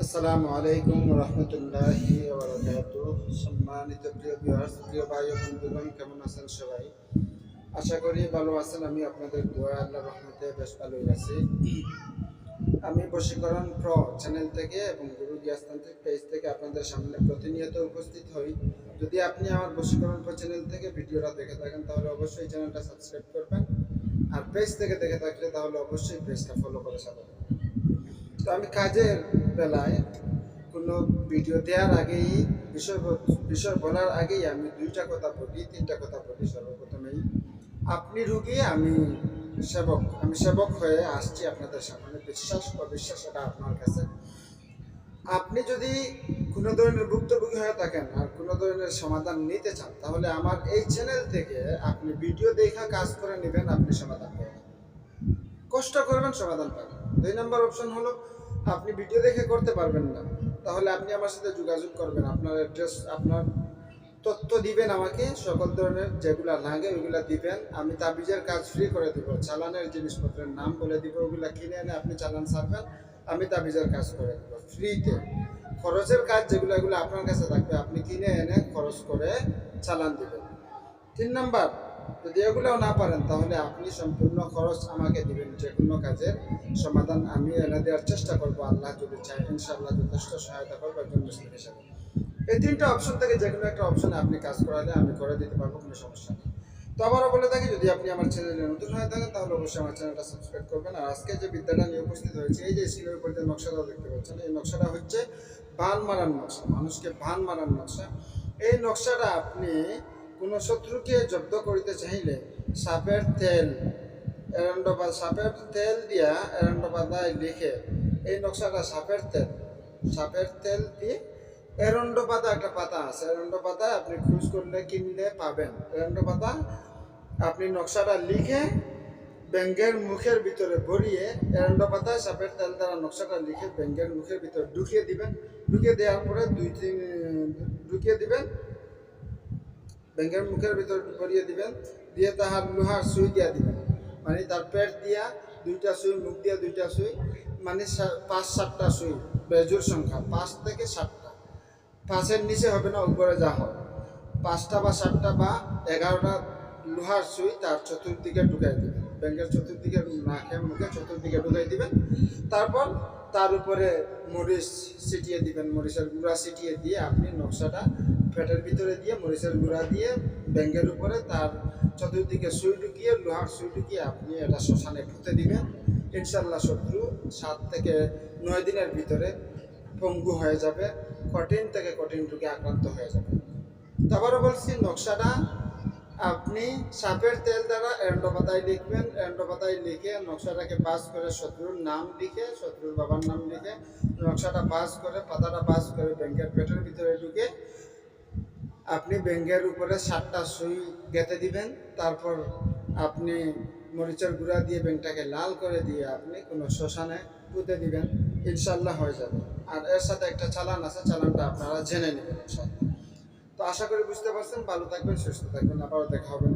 আসসালামু আলাইকুম রহমতুল্লাহি সম্মানিত প্রিয় ভিউয়ার্স, প্রিয় ভাই ও বন্ধুগণ, কেমন আছেন সবাই? আশা করি ভালো আছেন। আমি আপনাদের দোয়া আল্লাহর রহমতে বেশ ভালোই আছি। আমি বশীকরণ প্রো চ্যানেল থেকে এবং গুরু জ্ঞানতান্ত্রিক পেজ থেকে আপনাদের সামনে প্রতিনিয়ত উপস্থিত হই। যদি আপনি আমার বশীকরণ প্রো চ্যানেল থেকে ভিডিওটা দেখে থাকেন তাহলে অবশ্যই চ্যানেলটা সাবস্ক্রাইব করবেন, আর পেজ থেকে দেখে থাকলে তাহলে অবশ্যই পেজটা ফলো করে সাজাবেন। তো আমি কাজের বেলায় কোনো ভিডিও দেওয়ার আগেই বিষয় বলার আগেই আমি তিনটা কথা বলি। সর্বপ্রথমেই আপনি রুগী, আমি সেবক। আমি সেবক হয়ে আসছি আপনাদের সামনে। বিশ্বাস অবিশ্বাস এটা আপনার কাছে। আপনি যদি কোনো ধরনের ভুক্তভোগী হয়ে থাকেন আর কোনো ধরনের সমাধান নিতে চান তাহলে আমার এই চ্যানেল থেকে আপনি ভিডিও দেখা কাজ করে নেবেন, আপনি সমাধান পাবেন। কষ্ট করবেন, সমাধান পাবেন। 2 নম্বর অপশন হলো আপনি ভিডিও দেখে করতে পারবেন না, তাহলে আপনি আমার সাথে যোগাযোগ করবেন। আপনার অ্যাড্রেস, আপনার তথ্য দিবেন আমাকে, সকল ধরনের যেগুলা লাগে ওইগুলা দিবেন। আমি তাবিজের কাজ ফ্রি করে দিব। চালানের জিনিসপত্রের নাম বলে দিব, ওগুলা কিনে এনে আপনি চালান ছাড়বেন, আমি তাবিজের কাজ করে দিব ফ্রিতে। খরচের কাজ যেগুলো, এগুলো আপনার কাছে থাকবে, আপনি কিনে এনে খরচ করে চালান দিবেন। 3 নম্বর, যদি এগুলোও না পারেন তাহলে আপনি সম্পূর্ণ খরচ আমাকে দিবেন। যে কোনো কাজের সমাধান আমি এনে দেওয়ার চেষ্টা করবো, আল্লাহ যদি চাই ইনশাআল্লাহ যথেষ্ট সহায়তা করবো একজন মুসলিম হিসাবে। এই 3টা অপশন থেকে যে কোনো একটা অপশনে আপনি কাজ করালে আমি করে দিতে পারবো, কোনো সমস্যা নেই। তো আবারও বলে থাকি, যদি আপনি আমার চ্যানেলে নতুন হয়ে থাকেন তাহলে অবশ্যই আমার চ্যানেলটা সাবস্ক্রাইব করবেন। আর আজকে যে বিদ্যাটা নিয়ে উপস্থিত হয়েছে, এই যে স্ক্রিনের উপর যে নকশাটা দেখতে পাচ্ছেন, এই নকশাটা হচ্ছে বান মারার নকশা, মানুষকে বান মারার নকশা। এই নকশাটা আপনি কোনো শত্রুকে জব্দ করিতে চাইলে সাপের তেল সাপের তেল দিয়া এরন্ডবাদায় লিখে, এই নকশাটা সাপের তেল দিয়ে এরন্ড পাতা, একটা পাতা আছে, এরন্ড পাতা আপনি খোঁজ করলে কিনলে পাবেন। এরন্ড পাতা আপনি নকশাটা লিখে ব্যাঙ্গের মুখের ভিতরে ভরিয়ে, এরন্ড পাতায় সাপের তেল দ্বারা নকশাটা লিখে ব্যাঙ্গের মুখের ভিতরে ঢুকিয়ে দিবেন। ঢুকিয়ে দেওয়ার পরে ঢুকিয়ে দিবেন, ব্যাঙ্গের মুখের ভিতরে ভরিয়ে দিবেন, দিয়ে তাহার লোহার সুই দিয়া দিবেন। মানে তার পেট দিয়া 2টা সুই, মুখ দিয়া 2টা সুই, মানে 5-7টা সুই, বেজোর সংখ্যা 5 থেকে 7টা। 5-এর নিচে হবে না, উপরে যা হয় 5টা বা 7টা বা 11টা লোহার সুই তার চতুর্দিকে ঢুকাই দিবেন। ব্যাঙ্গের চতুর্দিকে, নাকের মুখে চতুর্দিকে ঢুকাই দিবেন। তারপর তার উপরে মরিচ ছিটিয়ে দিবেন, মরিচের গুঁড়া ছিটিয়ে দিয়ে আপনি নকশাটা পেটের ভিতরে দিয়ে মরিচের গুঁড়া দিয়ে ব্যাঙ্গের উপরে তার চতুর্দিকে সুই ঢুকিয়ে, লোহার সুই ঢুকিয়ে আপনি এটা শ্মশানে পুঁতে দিবেন। ইনশাল্লাহ শত্রু 7 থেকে 9 দিনের ভিতরে পঙ্গু হয়ে যাবে, কঠিন থেকে কঠিন রোগে আক্রান্ত হয়ে যাবে। তারপরে বলছি, নকশাটা আপনি সাপের তেল দ্বারা এরন্ড পাতায় লিখবেন। এরন্ড পাতায় লিখে নকশাটাকে বাস করে শত্রুর নাম লিখে, শত্রুর বাবার নাম লিখে নকশাটা বাস করে, পাতাটা বাস করে ব্যাঙ্গের পেটের ভিতরে ঢুকে আপনি ব্যাঙ্গের উপরে 7টা সুই গেঁথে দিবেন। তারপর আপনি মরিচের গুঁড়া দিয়ে ব্যাঙ্গটাকে লাল করে দিয়ে আপনি কোনো শ্মশানে পুঁতে দিবেন, ইনশাল্লাহ হয়ে যাবে। আর এর সাথে একটা চালান আছে, চালানটা আপনারা জেনে নেবেন ইনশাল্লাহ। তো আশা করি বুঝতে পারছেন। ভালো থাকবেন, সুস্থ থাকবেন, আবারও দেখা হবে।